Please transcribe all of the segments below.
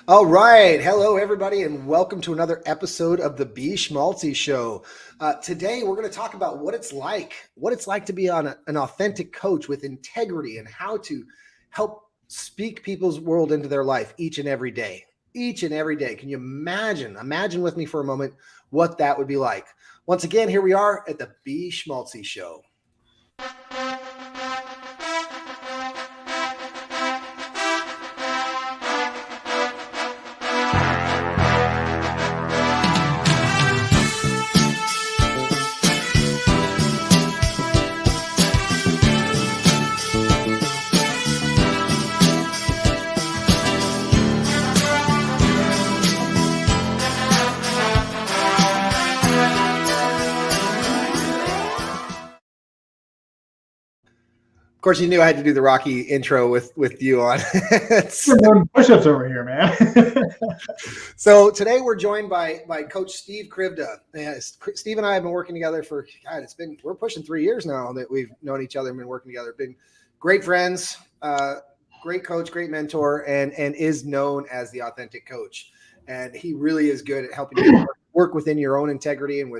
All right. Hello, everybody, and welcome to another episode of the B Schmaltzy Show. Today, we're going to talk about what it's like to be an authentic coach with integrity and how to help speak people's world into their life each and every day. Each and every day. Can you imagine with me for a moment what that would be like? Once again, here we are at the B Schmaltzy Show. Of course, you knew I had to do the Rocky intro with you on. We're doing push-ups over here, man. So today we're joined by Coach Steve Krivda. Steve and I have been working together for, God, we're pushing 3 years now that we've known each other and been working together. Been great friends, great coach, great mentor, and is known as the authentic coach. And he really is good at helping you work within your own integrity and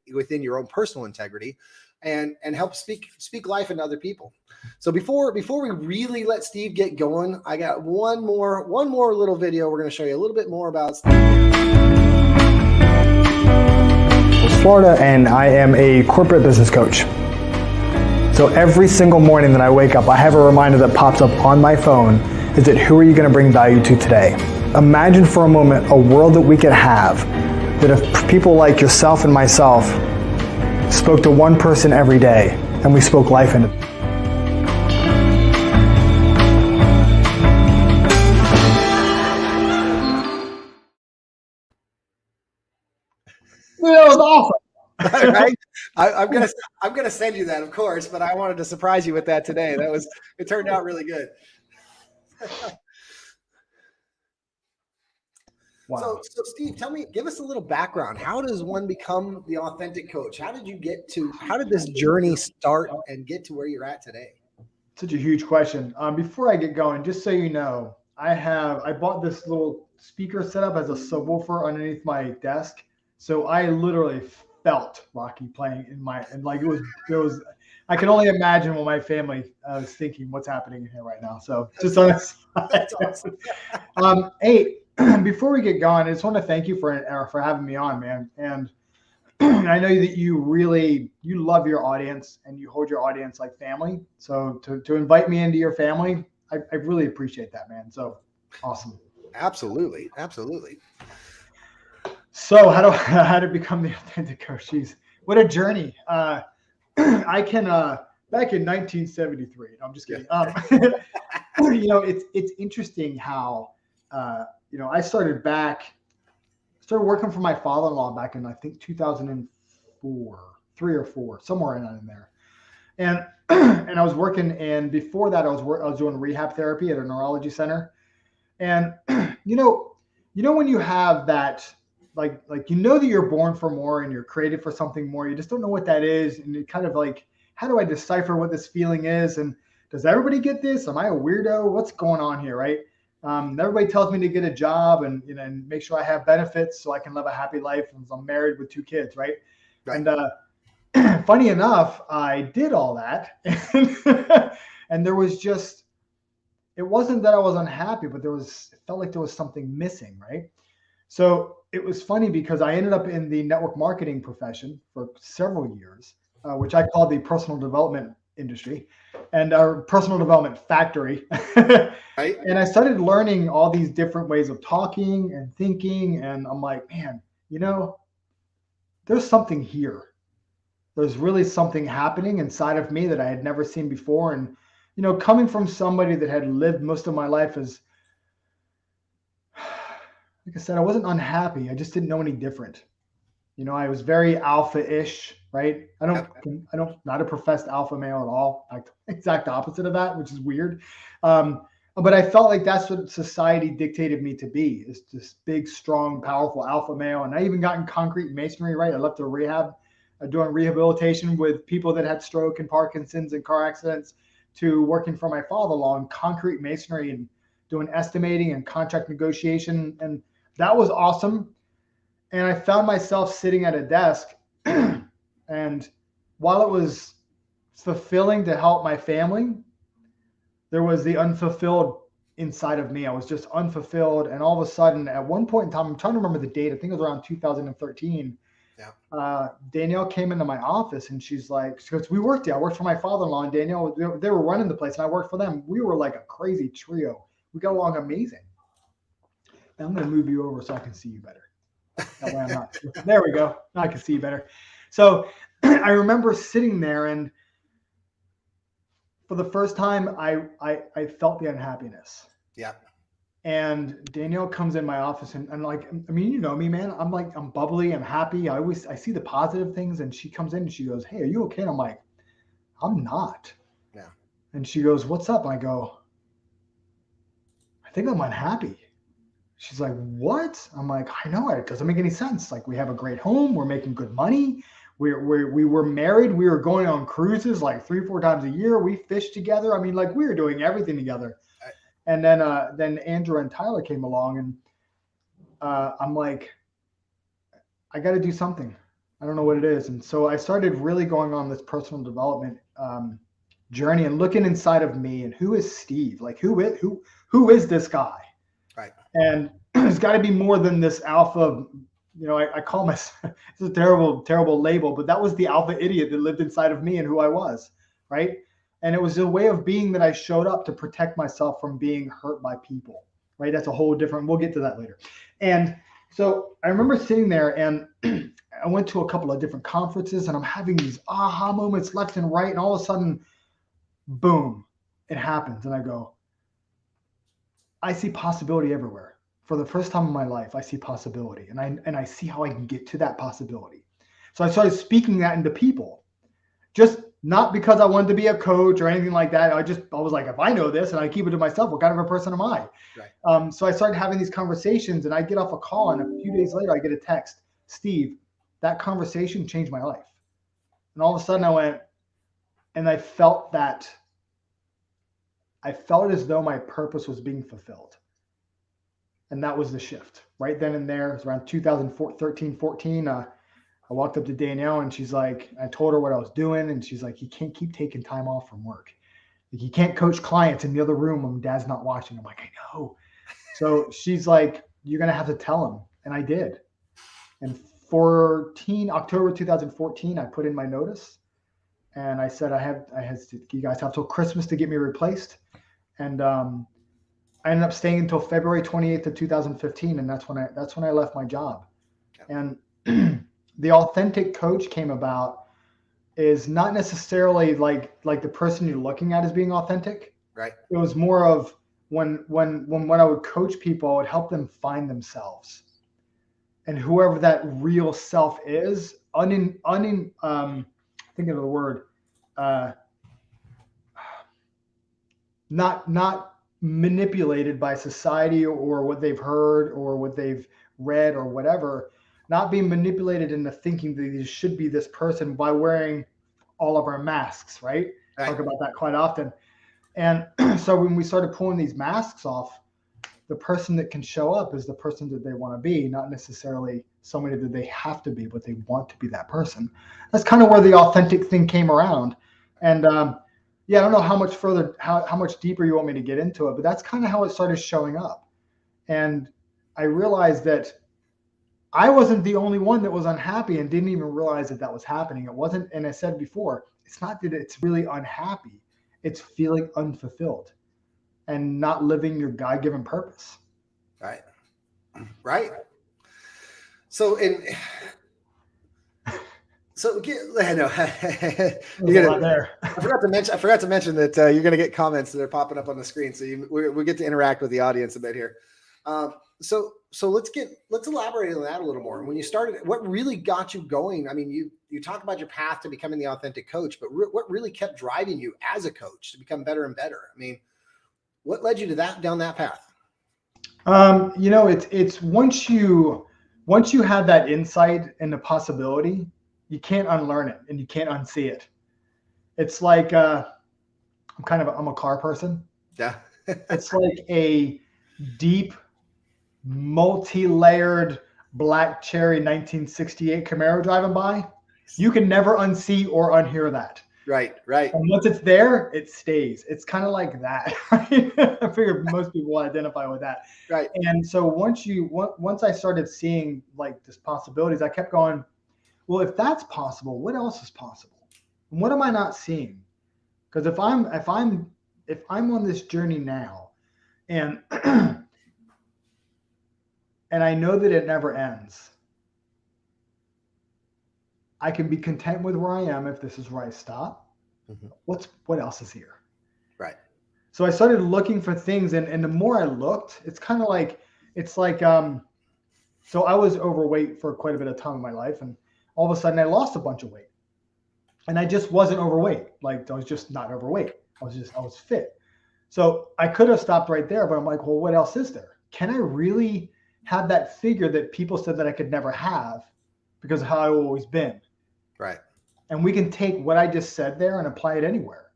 within your own personal integrity. And help speak life into other people. So before we really let Steve get going, I got one more little video. We're going to show you a little bit more about Steve. It's Florida, and I am a corporate business coach. So every single morning that I wake up, I have a reminder that pops up on my phone. Is it who are you going to bring value to today? Imagine for a moment a world that we could have that if people like yourself and myself spoke to one person every day, and we spoke life into it. That was awesome. Right? I'm gonna send you that, of course, but I wanted to surprise you with that today. It turned out really good. Wow. So Steve, give us a little background. How does one become the authentic coach? How did this journey start and get to where you're at today? Such a huge question. Before I get going, just so you know, I bought this little speaker setup as a subwoofer underneath my desk. So I literally felt Rocky playing I can only imagine what my family was thinking, what's happening here right now. So just on this. That's awesome. Hey, before we get going, I just want to thank you for having me on, man. And I know that you love your audience and you hold your audience like family. So to invite me into your family, I really appreciate that, man. So awesome. Absolutely. So how to become the authentic coach? Jeez, what a journey. I can back in 1973. No, I'm just kidding. It's interesting how I started working for my father-in-law back in, I think, 2004, 3 or 4, somewhere in there. And I was working, and before that I was doing rehab therapy at a neurology center. And when you have that, like that you're born for more and you're created for something more, you just don't know what that is. And it kind of like, how do I decipher what this feeling is? And does everybody get this? Am I a weirdo? What's going on here, right? Everybody tells me to get a job and make sure I have benefits so I can live a happy life. And I'm married with 2 kids, right? And funny enough, I did all that, and there was it wasn't that I was unhappy, but it felt like there was something missing, right? So it was funny because I ended up in the network marketing profession for several years, which I call the personal development industry and our personal development factory. Right. And I started learning all these different ways of talking and thinking. And I'm like, man, there's something here. There's really something happening inside of me that I had never seen before. And, coming from somebody that had lived most of my life as, like I said, I wasn't unhappy. I just didn't know any different. I was very alpha-ish, right? Not a professed alpha male at all. Like exact opposite of that, which is weird. But I felt like that's what society dictated me to be, is this big, strong, powerful alpha male. And I even got in concrete masonry, right? I left a rehab, doing rehabilitation with people that had stroke and Parkinson's and car accidents, to working for my father-in-law in concrete masonry and doing estimating and contract negotiation. And that was awesome. And I found myself sitting at a desk and while it was fulfilling to help my family, there was the unfulfilled inside of me. I was just unfulfilled. And all of a sudden, at one point in time, I'm trying to remember the date. I think it was around 2013. Yeah. Danielle came into my office and she's like, because we worked there. I worked for my father-in-law and Danielle, they were running the place and I worked for them. We were like a crazy trio. We got along amazing. And I'm going to move you over so I can see you better. That way I'm not. There we go. Now I can see you better. So I remember sitting there and for the first time, I felt the unhappiness. Yeah. And Danielle comes in my office and like, I mean, you know me, man. I'm bubbly. I'm happy. I see the positive things. And she comes in and she goes, "Hey, are you okay?" And I'm like, "I'm not." Yeah. And she goes, "What's up?" And I go, "I think I'm unhappy." She's like, "What?" I'm like, "I know it doesn't make any sense. Like, we have a great home. We're making good money. We were married. We were going on cruises like 3-4 times a year. We fished together. I mean, like we were doing everything together." And then Andrew and Tyler came along and I'm like, I got to do something. I don't know what it is. And so I started really going on this personal development journey and looking inside of me and who is Steve? Like who is this guy? Right. And there's got to be more than this alpha. You know, I call myself, it's a terrible, terrible label, but that was the alpha idiot that lived inside of me and who I was, right? And it was a way of being that I showed up to protect myself from being hurt by people, right? That's a whole different, we'll get to that later. And so I remember sitting there and I went to a couple of different conferences and I'm having these aha moments left and right. And all of a sudden, boom, it happens. And I go, I see possibility everywhere. For the first time in my life, I see possibility and I see how I can get to that possibility. So I started speaking that into people, just not because I wanted to be a coach or anything like that. I was like, if I know this and I keep it to myself, what kind of a person am I? Right. So I started having these conversations and I get off a call and a few days later, I get a text, "Steve, that conversation changed my life." And all of a sudden I went and I felt that. I felt as though my purpose was being fulfilled. And that was the shift right then and there. It was around 2013, 14. I walked up to Danielle and she's like, I told her what I was doing. And she's like, "You can't keep taking time off from work. Like, you can't coach clients in the other room when Dad's not watching." I'm like, "I know." So she's like, "You're going to have to tell him." And I did. And October 2014, I put in my notice and I said, you guys have till Christmas to get me replaced. And, I ended up staying until February 28th of 2015. And that's when I left my job. And the authentic coach came about is not necessarily like the person you're looking at as being authentic. Right. It was more of when I would coach people, I would help them find themselves. And whoever that real self is, thinking of the word, not manipulated by society or what they've heard or what they've read or whatever, not being manipulated into thinking that you should be this person by wearing all of our masks, right? Talk about that quite often. And so when we started pulling these masks off, the person that can show up is the person that they want to be, not necessarily somebody that they have to be, but they want to be that person. That's kind of where the authentic thing came around. And yeah, I don't know how much further, how much deeper you want me to get into it, but that's kind of how it started showing up. And I realized that I wasn't the only one that was unhappy and didn't even realize that was happening. It wasn't, and I said before, it's not that it's really unhappy. It's feeling unfulfilled and not living your God-given purpose. Right. Right. So I know I forgot to mention that you're going to get comments that are popping up on the screen. So we get to interact with the audience a bit here. So let's elaborate on that a little more. When you started, what really got you going? I mean, you talk about your path to becoming the authentic coach, but what really kept driving you as a coach to become better and better? I mean, what led you to down that path? It's once you have that insight and the possibility, you can't unlearn it and you can't unsee it. It's like I'm a car person. Yeah. It's like a deep, multi-layered black cherry 1968 Camaro driving by, you can never unsee or unhear that. Right. And once it's there, it stays. It's kind of like that. Right? I figure most people will identify with that. Right. And so once I started seeing like this possibilities, I kept going, well, if that's possible, what else is possible? And what am I not seeing? Because if I'm on this journey now, and and I know that it never ends, I can be content with where I am if this is where I stop. Mm-hmm. What else is here? Right. So I started looking for things, and the more I looked, it's like so I was overweight for quite a bit of time in my life, and all of a sudden I lost a bunch of weight. And I just wasn't overweight. Like, I was just not overweight. I was fit. So I could have stopped right there, but I'm like, well, what else is there? Can I really have that figure that people said that I could never have because of how I've always been? Right. And we can take what I just said there and apply it anywhere.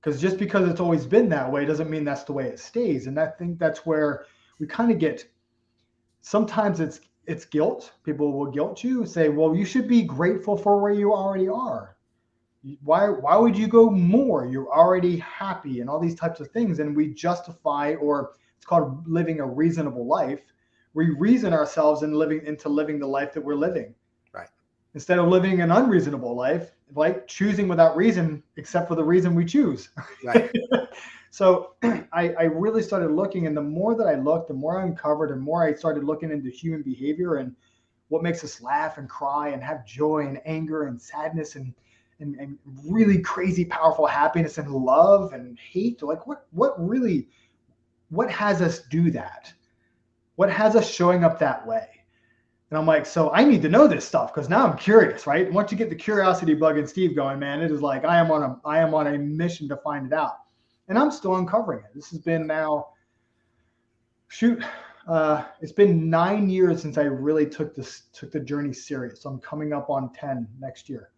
Because just because it's always been that way doesn't mean that's the way it stays. And I think that's where we kind of get, sometimes it's guilt. People will guilt you and say, well, you should be grateful for where you already are. Why would you go more? You're already happy and all these types of things. And we justify, or it's called living a reasonable life. We reason ourselves into living the life that we're living. Right. Instead of living an unreasonable life, like choosing without reason, except for the reason we choose. Right. So I really started looking, and the more that I looked, the more I uncovered, and more I started looking into human behavior and what makes us laugh and cry and have joy and anger and sadness and really crazy, powerful happiness and love and hate. Like what has us do that? What has us showing up that way? And I'm like, so I need to know this stuff because now I'm curious, right? Once you get the curiosity bug in Steve going, man, it is like I am on a mission to find it out. And I'm still uncovering it. This has been now, it's been 9 years since I really took the journey serious. So I'm coming up on 10 next year.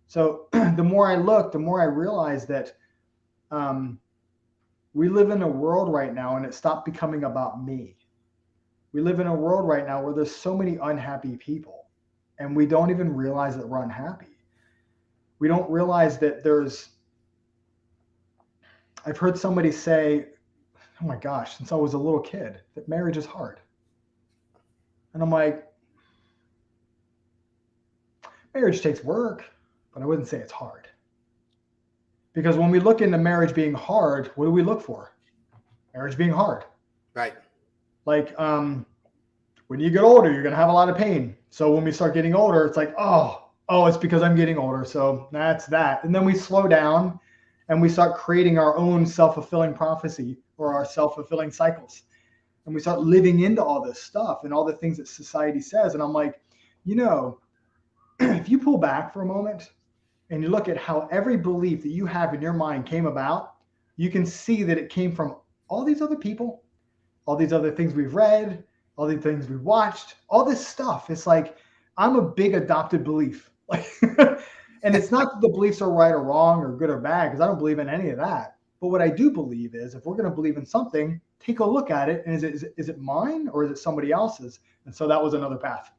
So the more I look, the more I realize that we live in a world right now, and it stopped becoming about me. We live in a world right now where there's so many unhappy people, and we don't even realize that we're unhappy. We don't realize that I've heard somebody say, oh my gosh, since I was a little kid, that marriage is hard. And I'm like, marriage takes work, but I wouldn't say it's hard. Because when we look into marriage being hard, what do we look for? Marriage being hard. Right. Like, when you get older, you're going to have a lot of pain. So when we start getting older, it's like, oh, it's because I'm getting older. So that's that. And then we slow down and we start creating our own self-fulfilling prophecy or our self-fulfilling cycles. And we start living into all this stuff and all the things that society says. And I'm like, if you pull back for a moment and you look at how every belief that you have in your mind came about, you can see that it came from all these other people, all these other things we've read, all the things we've watched, all this stuff. It's like, I'm a big adopted belief. And it's not that the beliefs are right or wrong or good or bad, because I don't believe in any of that. But what I do believe is, if we're going to believe in something, take a look at it. And is it mine or is it somebody else's? And so that was another path.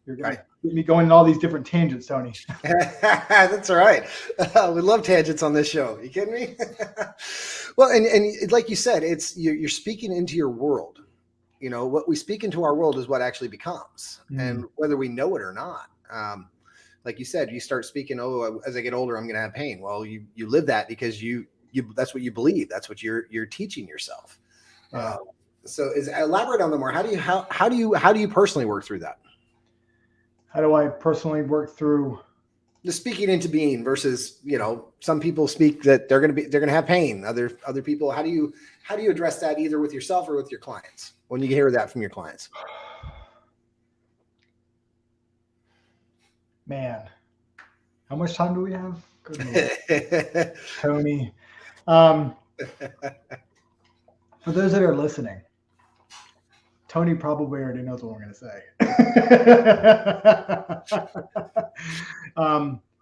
You're going to get me going in all these different tangents, Tony. That's all right. We love tangents on this show. You kidding me? Well, and like you said, you're speaking into your world. What we speak into our world is what actually becomes, and whether we know it or not. Like you said, you start speaking, as I get older, I'm going to have pain. Well, you live that because you that's what you believe. That's what you're teaching yourself. Yeah. So elaborate on them more. How do you personally work through that? How do I personally work through the speaking into being versus, some people speak that they're going to have pain. Other people, how do you address that either with yourself or with your clients when you hear that from your clients? Man, how much time do we have? Good Tony. For those that are listening, Tony probably already knows what I'm going to say.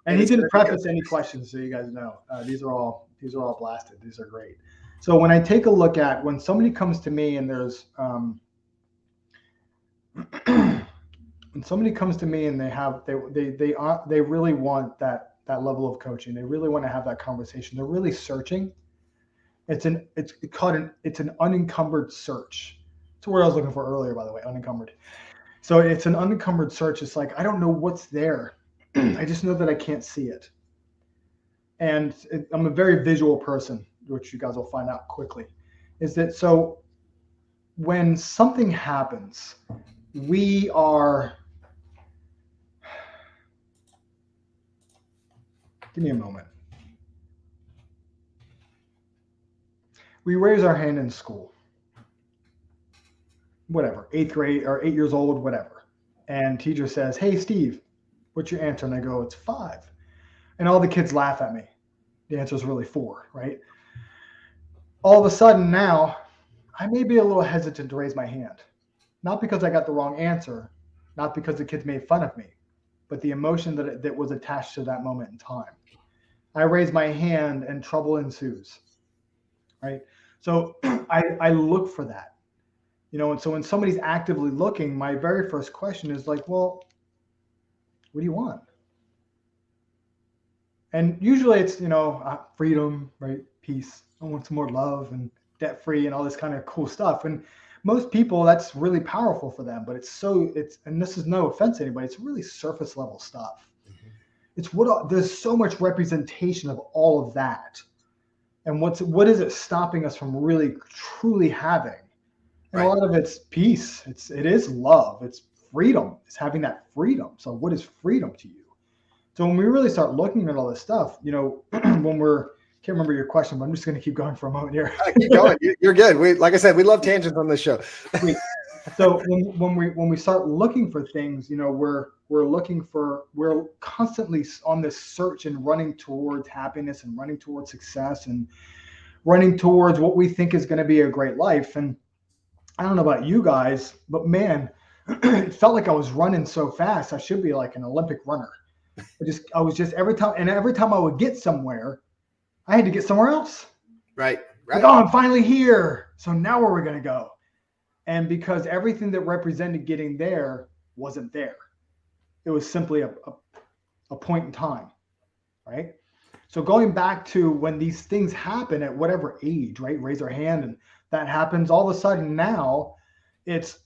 And he didn't preface any questions, so you guys know. These are all blasted. These are great. So when I take a look at when somebody comes to me and there's when somebody comes to me and they really want that level of coaching, they really want to have that conversation, they're really searching. It's an unencumbered search. It's the word I was looking for earlier, by the way, unencumbered. So it's an unencumbered search. It's like, I don't know what's there. I just know that I can't see it. And I'm a very visual person, which you guys will find out quickly. Is that so when something happens, we are, give me a moment. We raise our hand in school, whatever, 8th grade or 8 years old, whatever. And teacher says, "Hey, Steve, what's your answer?" And I go, "It's 5." And all the kids laugh at me. The answer is really 4, right? All of a sudden now, I may be a little hesitant to raise my hand. Not because I got the wrong answer, not because the kids made fun of me, but the emotion that was attached to that moment in time. I raise my hand and trouble ensues, right? So I look for that, and so when somebody's actively looking, my very first question is like, well, what do you want? And usually it's, freedom, right? Peace. I want some more love and debt free and all this kind of cool stuff. And most people, that's really powerful for them, but and this is no offense to anybody, it's really surface level stuff. Mm-hmm. There's so much representation of all of that. And what is it stopping us from really truly having? And right. A lot of it's peace. It is love. It's freedom. It's having that freedom. So what is freedom to you? So when we really start looking at all this stuff, can't remember your question, but I'm just going to keep going for a moment here. Keep going. You're good. Like I said, we love tangents on this show. So when we start looking for things, we're constantly on this search and running towards happiness and running towards success and running towards what we think is going to be a great life. And I don't know about you guys, but man, it felt like I was running so fast. I should be like an Olympic runner. I was just every time I would get somewhere, I had to get somewhere else. Right. Like, oh, I'm finally here. So now where are we going to go? And because everything that represented getting there wasn't there. It was simply a point in time, right? So going back to when these things happen at whatever age, right? Raise our hand and that happens. All of a sudden now it's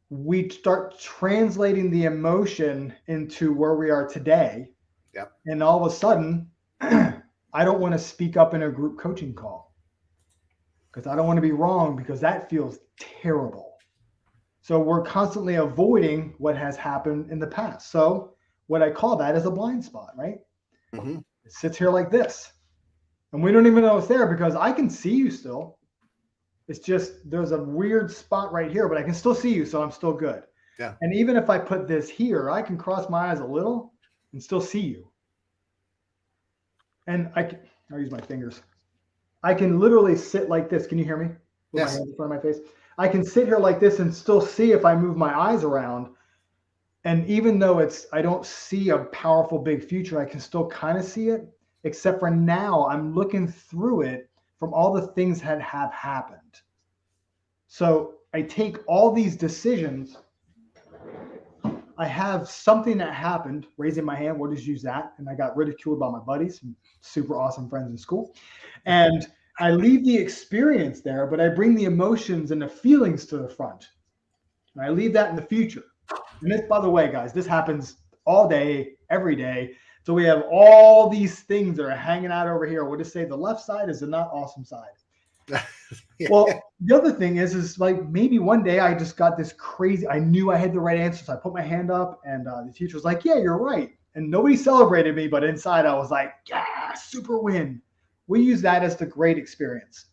we start translating the emotion into where we are today. Yep. And all of a sudden, I don't want to speak up in a group coaching call because I don't want to be wrong because that feels terrible. So we're constantly avoiding what has happened in the past. So what I call that is a blind spot, right? Mm-hmm. It sits here like this. And we don't even know it's there because I can see you still. It's just there's a weird spot right here, but I can still see you, so I'm still good. Yeah. And even if I put this here, I can cross my eyes a little and still see you. And I'll use my fingers. I can literally sit like this. Can you hear me? With yes. My hands in front of my face. I can sit here like this and still see if I move my eyes around. And even though I don't see a powerful big future, I can still kind of see it, except for now I'm looking through it from all the things that have happened. So I take all these decisions. I have something that happened, raising my hand, we'll just use that. And I got ridiculed by my buddies, some super awesome friends in school. And I leave the experience there, but I bring the emotions and the feelings to the front. And I leave that in the future. And this, by the way, guys, this happens all day, every day. So we have all these things that are hanging out over here. We'll just say the left side is the not awesome side. Yeah. Well, the other thing is like maybe one day I just got this crazy, I knew I had the right answer. So I put my hand up and the teacher was like, yeah, you're right. And nobody celebrated me, but inside I was like, yeah, super win. We use that as the great experience.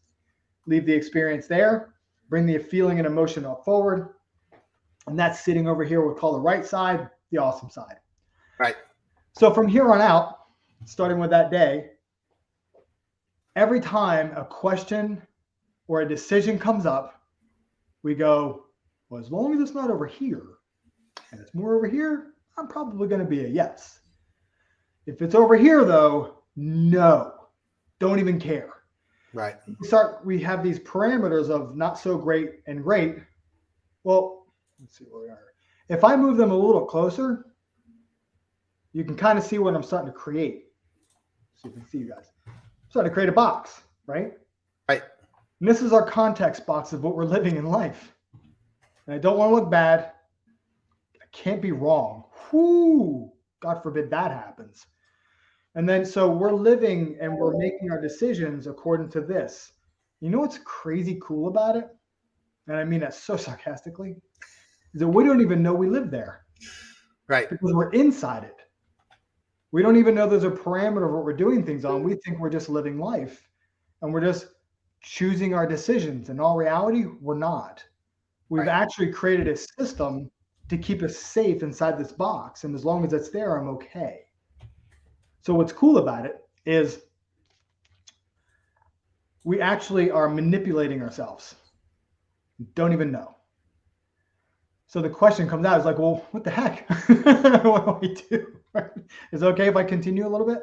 Leave the experience there, bring the feeling and emotion up forward. And that's sitting over here, we'll call the right side, the awesome side. Right. So from here on out, starting with that day, every time a question or a decision comes up, we go, well, as long as it's not over here and it's more over here, I'm probably going to be a yes. If it's over here, though, no, don't even care. Right. We have these parameters of not so great and great. Well, let's see where we are. If I move them a little closer, you can kind of see what I'm starting to create. So you can see, you guys. I'm starting to create a box, right? Right. And this is our context box of what we're living in life. And I don't want to look bad. I can't be wrong. Whoo! God forbid that happens. And then so we're living and we're making our decisions according to this. You know what's crazy cool about it? And I mean that so sarcastically, is that we don't even know we live there. Right. Because we're inside it. We don't even know there's a parameter of what we're doing things on. We think we're just living life and we're just choosing our decisions. In all reality, we're not. We've actually created a system to keep us safe inside this box. And as long as it's there, I'm okay. So what's cool about it is we actually are manipulating ourselves. Don't even know. So the question comes out is like, well, what the heck? What do we do? Is it okay if I continue a little bit?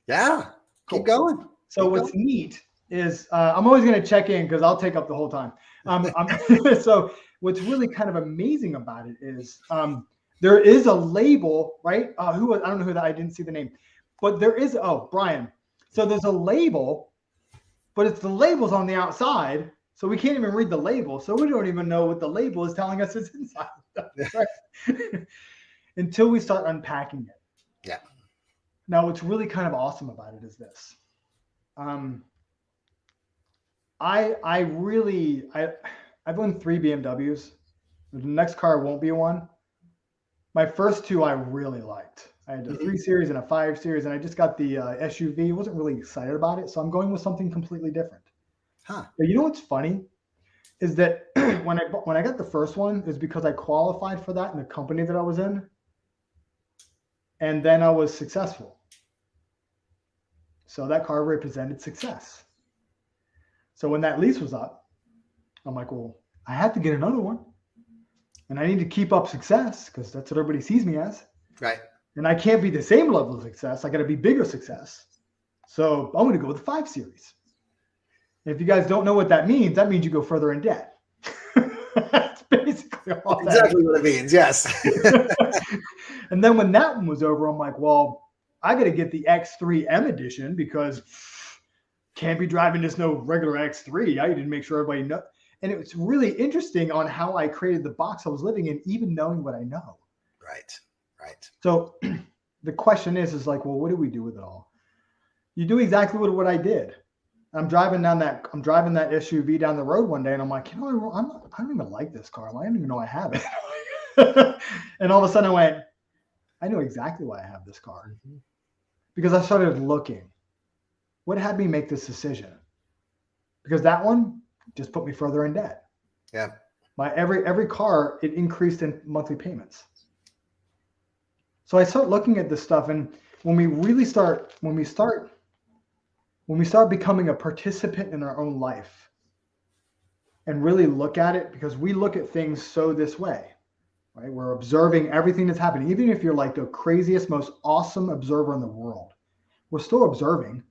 Yeah. Cool. Keep going. So what's neat is I'm always going to check in because I'll take up the whole time. So what's really kind of amazing about it is there is a label, right? I don't know who that, I didn't see the name, but there is, Brian. So there's a label, but it's the labels on the outside. So we can't even read the label. So we don't even know what the label is telling us is inside. Right? Until we start unpacking it. Yeah. Now, what's really kind of awesome about it is this. I've owned 3 BMWs. The next car won't be one. My first 2 I really liked. I had a 3 Series and a 5 Series, and I just got the SUV. Wasn't really excited about it, so I'm going with something completely different. Huh. But you know what's funny is that when I got the first one, is because I qualified for that in the company that I was in, and then I was successful. So that car represented success. So when that lease was up, I'm like, well, I have to get another one. And I need to keep up success because that's what everybody sees me as. Right. And I can't be the same level of success. I got to be bigger success. So I'm going to go with the 5 Series. And if you guys don't know what that means you go further in debt. That's basically all that exactly what it means. Yes. And then when that one was over, I'm like, well, I got to get the X3 M edition because can't be driving just no regular X3. I need to make sure everybody knows. And it was really interesting on how I created the box I was living in, even knowing what I know. Right. Right. So the question is like, well, what do we do with it all? You do exactly what I did. I'm driving that SUV down the road one day, and I'm like, I don't even like this car. I don't even know I have it. And all of a sudden I went, I know exactly why I have this car. Because I started looking. What had me make this decision? Because that one just put me further in debt. Yeah. My every car, it increased in monthly payments. So I start looking at this stuff, and when we start becoming a participant in our own life and really look at it, because we look at things so this way, right? We're observing everything that's happening. Even if you're like the craziest, most awesome observer in the world, we're still observing,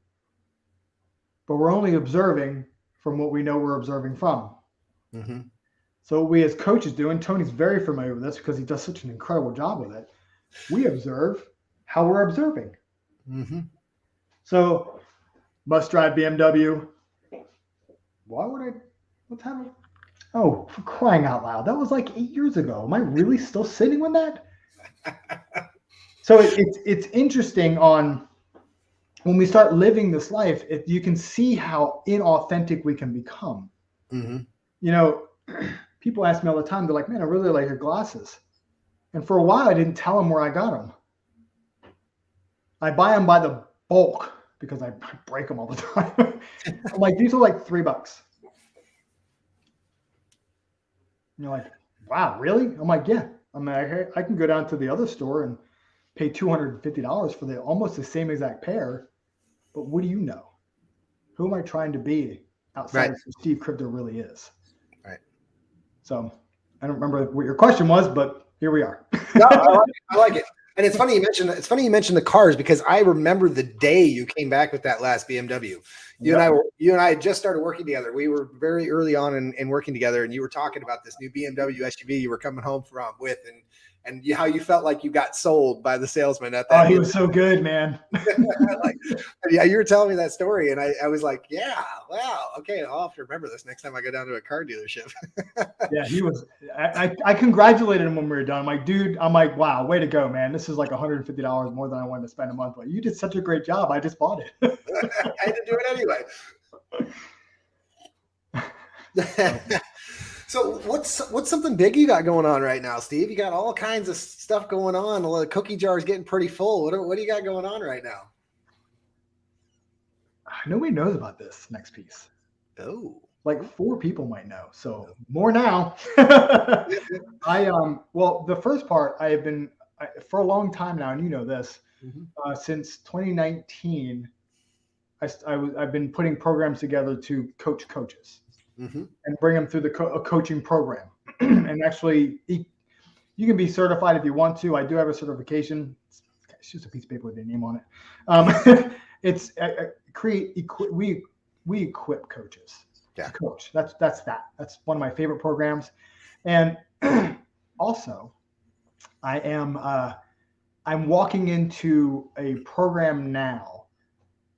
but we're only observing from what we know we're observing from. Mm-hmm. So what we as coaches do, and Tony's very familiar with this because he does such an incredible job with it, we observe how we're observing. Mm-hmm. So must drive BMW. Why would I? Let's have it. Oh, for crying out loud. That was like 8 years ago. Am I really still sitting with that? So it's interesting on when we start living this life, you can see how inauthentic we can become. Mm-hmm. You know, people ask me all the time, they're like, man, I really like your glasses. And for a while, I didn't tell them where I got them. I buy them by the bulk because I break them all the time. I'm like, these are like $3. And you're like, wow, really? I'm like, yeah. I'm like, I can go down to the other store and pay $250 for almost the same exact pair. But what do you know? Who am I trying to be outside of who Steve Krivda really is? Right. So I don't remember what your question was, but here we are. No, I like it. And it's funny you mentioned the cars, because I remember the day you came back with that last BMW. You and I had just started working together. We were very early on in working together, and you were talking about this new BMW SUV you were coming home and how you felt like you got sold by the salesman at that. Oh, he was so good, man. Yeah, you were telling me that story, and I was like, yeah, wow, okay, I'll have to remember this next time I go down to a car dealership. Yeah, he was. I congratulated him when we were done. I'm like, dude, wow, way to go, man. This is like $150 more than I wanted to spend a month. But you did such a great job. I just bought it. I had to do it anyway. So what's something big you got going on right now, Steve? You got all kinds of stuff going on. The cookie jar is getting pretty full. What do you got going on right now? Nobody knows about this next piece. Oh, like 4 people might know. So more now. Well, the first part for a long time now, and you know this, since 2019, I've been putting programs together to coach coaches and bring them through the coaching program. And actually, you can be certified if you want to. I do have a certification. It's just a piece of paper with your name on it. It's we equip coaches to coach. That's one of my favorite programs. And also, I'm walking into a program now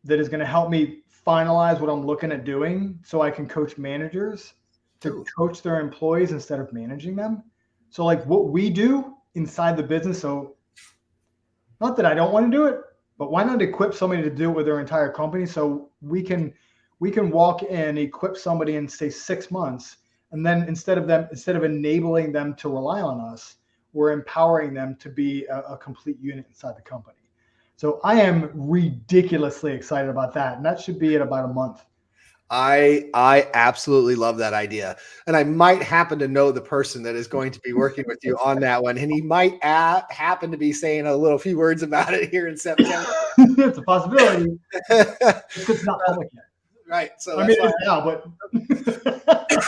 that is going to help me finalize what I'm looking at doing so I can coach managers to coach their employees instead of managing them. So like what we do inside the business. So not that I don't want to do it, but why not equip somebody to do it with their entire company? So we can walk in, equip somebody in say 6 months. And then instead of enabling them to rely on us, we're empowering them to be a complete unit inside the company. So I am ridiculously excited about that. And that should be in about a month. I absolutely love that idea. And I might happen to know the person that is going to be working with you on that one. And he might happen to be saying a few words about it here in September. It's a possibility. It's not public yet. Right. So I mean, it's now, but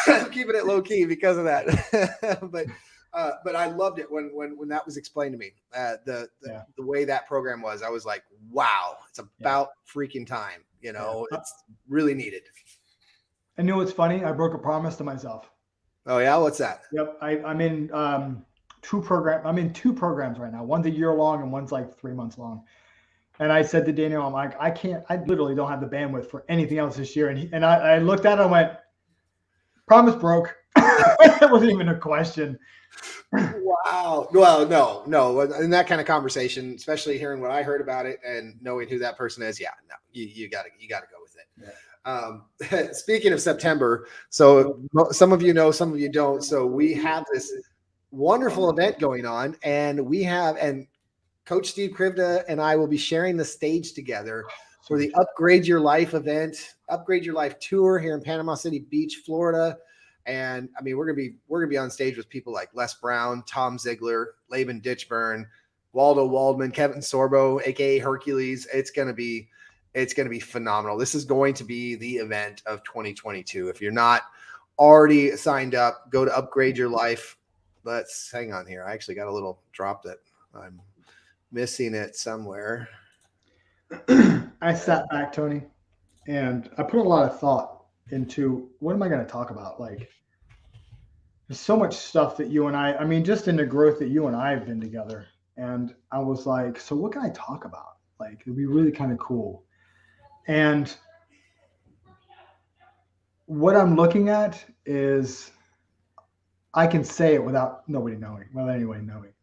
I'm keeping it low key because of that. But I loved it when that was explained to me. The way that program was, I was like, wow, it's about freaking time. It's really needed. I know what's funny. I broke a promise to myself. Oh yeah, what's that? Yep, I'm in 2 programs. I'm in 2 programs right now. One's a year long and one's like 3 months long. And I said to Daniel, I'm like, I literally don't have the bandwidth for anything else this year. And I looked at it and went, promise broke. That wasn't even a question. Wow. Well, no. In that kind of conversation, especially hearing what I heard about it and knowing who that person is, you gotta go with it. Yeah. Speaking of September, so some of you know, some of you don't. So we have this wonderful event going on, and Coach Steve Krivda and I will be sharing the stage together for the Upgrade Your Life event, Upgrade Your Life tour here in Panama City Beach, Florida. And I mean, we're gonna be on stage with people like Les Brown, Tom Ziegler, Laban Ditchburn, Waldo Waldman, Kevin Sorbo, aka Hercules. It's gonna be phenomenal. This is going to be the event of 2022. If you're not already signed up, go to Upgrade Your Life. Let's hang on here. I actually got a little drop that I'm missing it somewhere. I sat back, Tony, and I put a lot of thought into what am I going to talk about? Like, there's so much stuff that you and I mean, just in the growth that you and I have been together. And I was like, so what can I talk about? Like, it'd be really kind of cool. And what I'm looking at is, I can say it without anybody knowing.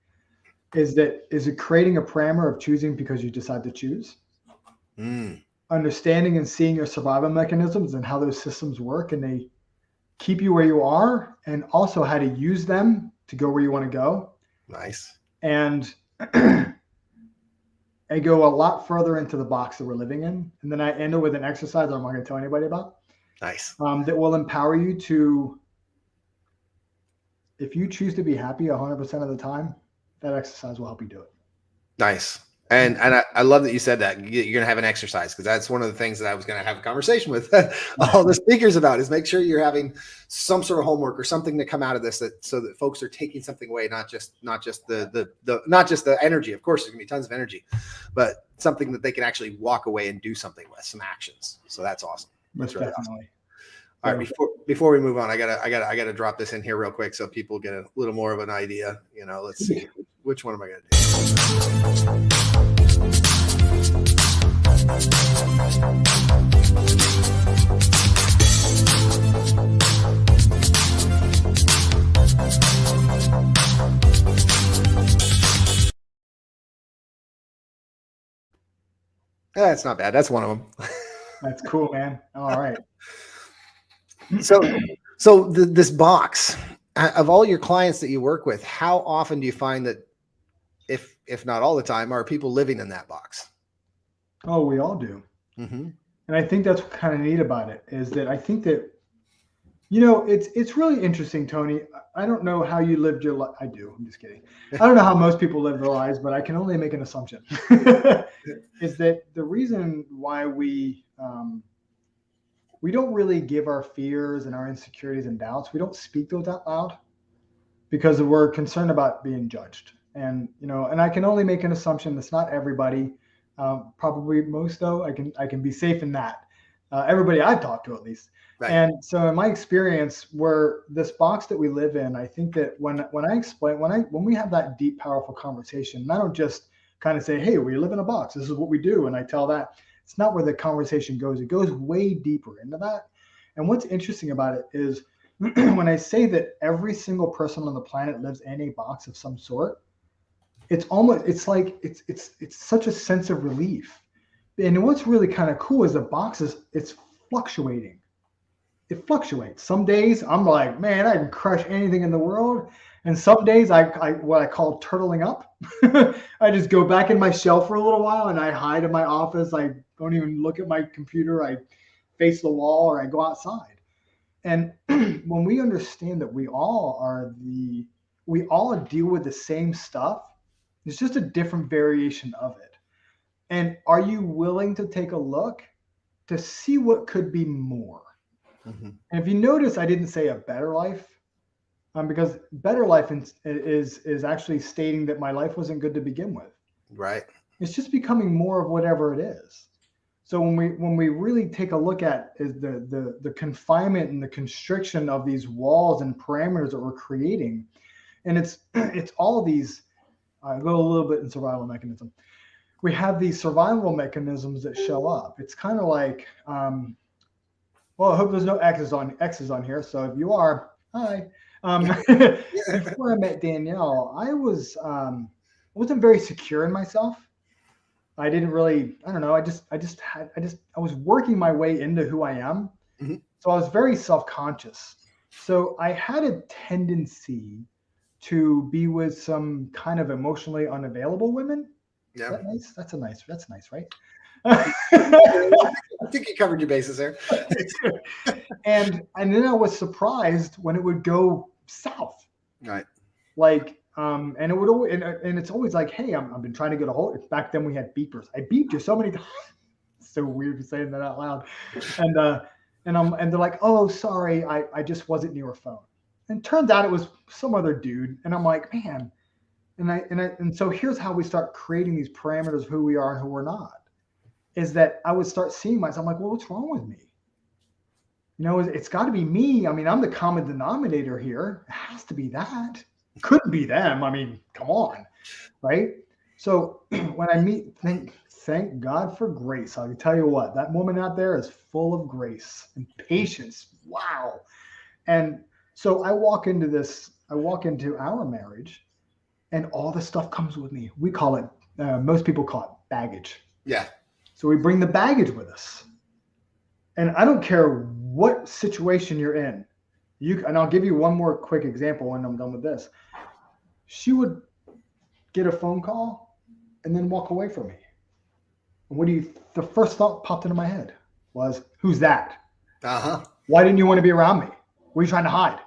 Is it creating a parameter of choosing because you decide to choose? Understanding and seeing your survival mechanisms and how those systems work, and they keep you where you are, and also how to use them to go where you want to go. Nice. And I go a lot further into the box that we're living in. And then I end it with an exercise I'm not going to tell anybody about. Nice. That will empower you to, if you choose to be happy 100% of the time, that exercise will help you do it. Nice. And I love that you said that you're going to have an exercise, because that's one of the things that I was going to have a conversation with all the speakers about, is make sure you're having some sort of homework or something to come out of this, so that folks are taking something away, not just the energy. Of course, there's gonna be tons of energy, but something that they can actually walk away and do something with, some actions. So that's awesome. Most really definitely. awesome. All right, So, before we move on, I gotta drop this in here real quick so people get a little more of an idea. You know, let's see, which one am I gonna That's not bad. That's one of them. that's cool, man. All right. So this box of all your clients that you work with, how often do you find that, if not all the time, are people living in that box? Oh, we all do. Mm-hmm. And I think that's what kind of neat about it is that I think that, you know, it's really interesting, Tony. I don't know how you lived your life. I do. I'm just kidding. I don't know how most people live their lives, but I can only make an assumption. Is that the reason why we don't really give our fears and our insecurities and doubts, we don't speak those out loud because we're concerned about being judged. And, you know, and I can only make an assumption that's not everybody, probably most though, I can be safe in that. Everybody I've talked to at least. Right. And so in my experience, where this box that we live in, I think that when we have that deep, powerful conversation, and I don't just kind of say, hey, we live in a box, this is what we do, and I tell that, it's not where the conversation goes. It goes way deeper into that. And what's interesting about it is when I say that every single person on the planet lives in a box of some sort, it's such a sense of relief. And what's really kind of cool is the box it's fluctuating. It fluctuates. Some days I'm like, man, I can crush anything in the world. And some days I what I call turtling up. I just go back in my shell for a little while and I hide in my office. I don't even look at my computer. I face the wall or I go outside. And when we understand that we all deal with the same stuff, it's just a different variation of it. And are you willing to take a look to see what could be more? Mm-hmm. And if you notice, I didn't say a better life, because better life is actually stating that my life wasn't good to begin with. Right. It's just becoming more of whatever it is. So when we really take a look at is the confinement and the constriction of these walls and parameters that we're creating, and it's all these. I go a little bit in survival mechanism. We have these survival mechanisms that show up. It's kind of like, well, I hope there's no X's on here. So if you are, hi. Before I met Danielle, I wasn't very secure in myself. I didn't really, I don't know. I was working my way into who I am. Mm-hmm. So I was very self-conscious. So I had a tendency to be with some kind of emotionally unavailable women. Yeah. Is that nice? That's nice, right? I think you covered your bases there. and then I was surprised when it would go south. Right. Like, and it would always, and it's always like, hey, I've been trying to get a hold. Back then we had beepers. I beeped you so many times. It's so weird saying that out loud. And they're like, oh, sorry, I just wasn't near a phone. And turns out it was some other dude. And I'm like, man. And so here's how we start creating these parameters of who we are and who we're not. Is that I would start seeing myself. I'm like, well, what's wrong with me? You know, it's got to be me. I mean, I'm the common denominator here. It has to be that. It couldn't be them. I mean, come on, right? So when I meet, thank God for grace. I can tell you what, that woman out there is full of grace and patience. Wow. And so I walk into our marriage, and all the stuff comes with me. We call it, most people call it baggage. Yeah. So we bring the baggage with us. And I don't care what situation you're in. And I'll give you one more quick example when I'm done with this. She would get a phone call and then walk away from me. And the first thought popped into my head was, who's that? Uh-huh. Why didn't you want to be around me? What are you trying to hide?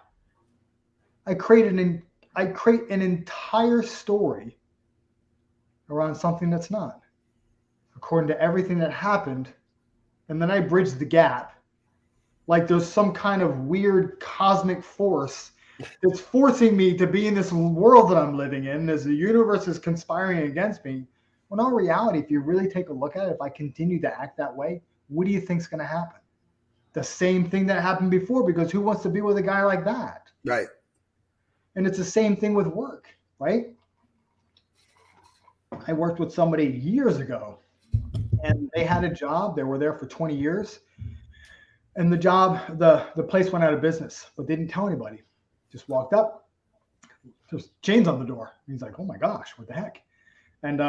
I create an entire story around something that's not, according to everything that happened. And then I bridge the gap. Like there's some kind of weird cosmic force that's forcing me to be in this world that I'm living in as the universe is conspiring against me. When in reality, if you really take a look at it, if I continue to act that way, what do you think is going to happen? the same thing that happened before, because who wants to be with a guy like that? Right. And it's the same thing with work, right? I worked with somebody years ago, and they had a job. They were there for 20 years. And the job, the place went out of business, but they didn't tell anybody. Just walked up, there's chains on the door. And he's like, oh my gosh, what the heck? And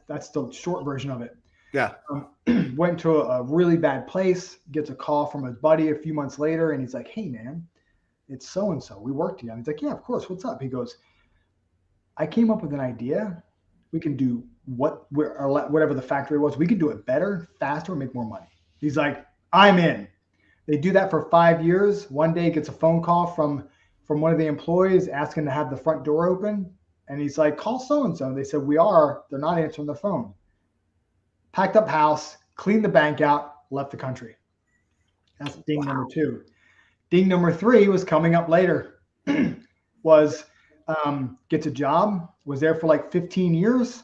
that's the short version of it. Yeah. Went to a really bad place, gets a call from his buddy a few months later, and he's like, hey man, it's so-and-so. We worked together. He's like, yeah, of course. What's up? He goes, I came up with an idea. We can do whatever the factory was. We can do it better, faster, and make more money. He's like, I'm in. They do that for 5 years. One day he gets a phone call from one of the employees asking to have the front door open. And he's like, call so-and-so. And they said, we are. They're not answering the phone. Packed up house, cleaned the bank out, left the country. That's ding number 2. Ding number 3 was coming up later. Gets a job, was there for like 15 years,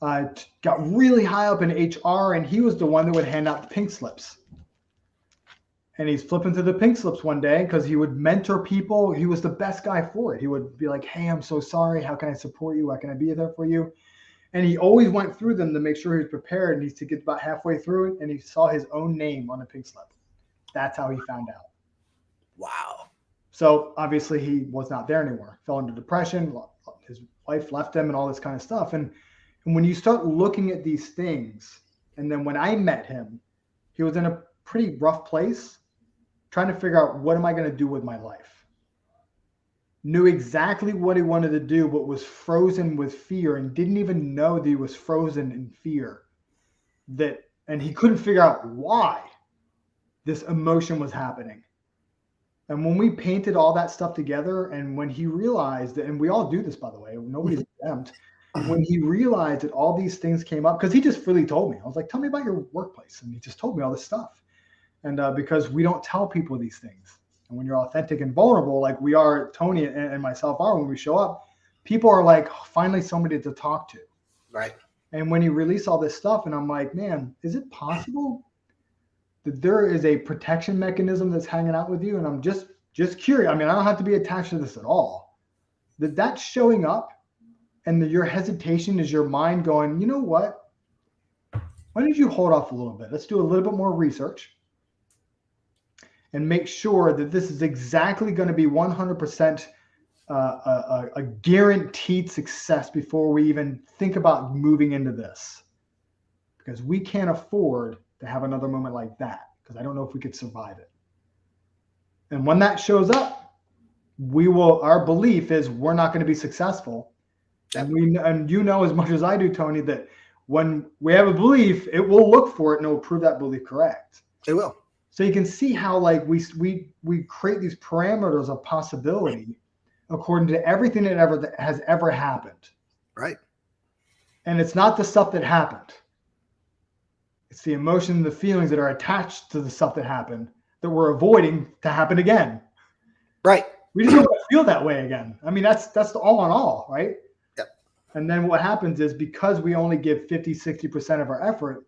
got really high up in HR, and he was the one that would hand out the pink slips. And he's flipping through the pink slips one day because he would mentor people. He was the best guy for it. He would be like, hey, I'm so sorry. How can I support you? How can I be there for you? And he always went through them to make sure he was prepared. And he's to get about halfway through it, and he saw his own name on a pink slip. That's how he found out. Wow. So obviously he was not there anymore. Fell into depression. His wife left him and all this kind of stuff. And when you start looking at these things, and then when I met him, he was in a pretty rough place, trying to figure out, what am I going to do with my life? Knew exactly what he wanted to do, but was frozen with fear and didn't even know that he was frozen in fear. And he couldn't figure out why this emotion was happening. And when we painted all that stuff together, and when he realized that, and we all do this, by the way, nobody's exempt. When he realized that all these things came up, because he just freely told me, I was like, tell me about your workplace. And he just told me all this stuff. And because we don't tell people these things. And when you're authentic and vulnerable, like we are, Tony and myself are, when we show up, people are like, oh, finally somebody to talk to. Right. And when he released all this stuff, and I'm like, man, is it possible that there is a protection mechanism that's hanging out with you? And I'm just curious. I mean, I don't have to be attached to this at all. That's showing up, and your hesitation is your mind going, you know what? Why don't you hold off a little bit? Let's do a little bit more research and make sure that this is exactly going to be 100% a guaranteed success before we even think about moving into this. Because we can't afford to have another moment like that, because I don't know if we could survive it. And when that shows up, our belief is we're not going to be successful. And you know as much as I do, Tony, that when we have a belief, it will look for it and it will prove that belief correct. It will. So you can see how like we create these parameters of possibility according to everything that has ever happened. Right. And it's not the stuff that happened. It's the emotion, the feelings that are attached to the stuff that happened that we're avoiding to happen again. Right. We just don't want to feel that way again. I mean, that's the all in all, right? Yep. And then what happens is, because we only give 50, 60% of our effort,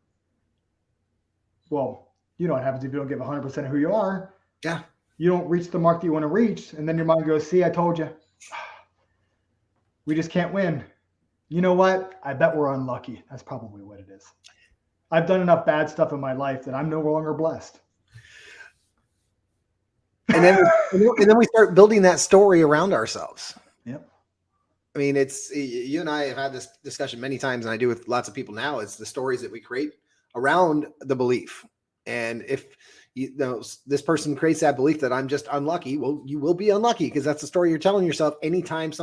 well, you know what happens if you don't give 100% of who you are. Yeah. You don't reach the mark that you want to reach. And then your mind goes, see, I told you. We just can't win. You know what? I bet we're unlucky. That's probably what it is. I've done enough bad stuff in my life that I'm no longer blessed. And then we start building that story around ourselves. Yep. I mean, you and I have had this discussion many times, and I do with lots of people now. It's the stories that we create around the belief. And if this person creates that belief that I'm just unlucky, well, you will be unlucky, because that's the story you're telling yourself. Anytime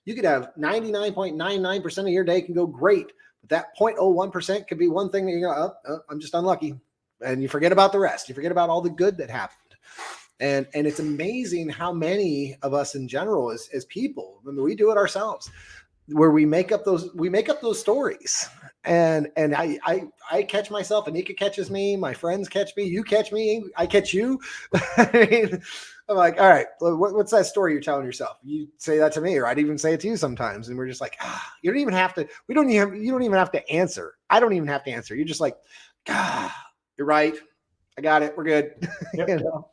you could have 99.99% of your day can go great, but that 0.01% could be one thing that you're going, I'm just unlucky. And you forget about the rest. You forget about all the good that happened. And it's amazing how many of us in general as people, I mean, we do it ourselves, where we make up those stories. And I catch myself, Anika catches me, my friends catch me, you catch me, I catch you. I mean, I'm like, all right, what's that story you're telling yourself? You say that to me, or I'd even say it to you sometimes. And we're just like, you don't even have to, you don't even have to answer. I don't even have to answer. You're just like, you're right. I got it. We're good. Yep. You know?